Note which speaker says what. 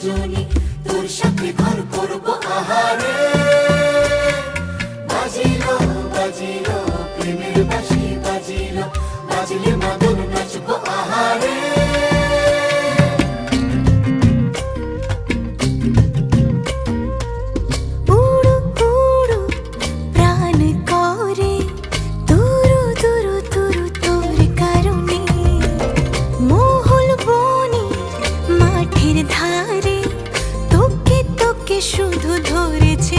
Speaker 1: রজনী, তোর সাথে ঘর করবো আহারে। বাজিলো বাজিলো প্রেমের বাঁশি বাজিলো, বাজলে মদন নাচবো আহারে।
Speaker 2: উড়ু উড়ু প্রাণ করে তুরু তুরু তুরু তোর কারণে, মহুল বনে মাঠের ধারে তোকে তোকে শুধু ধরেছে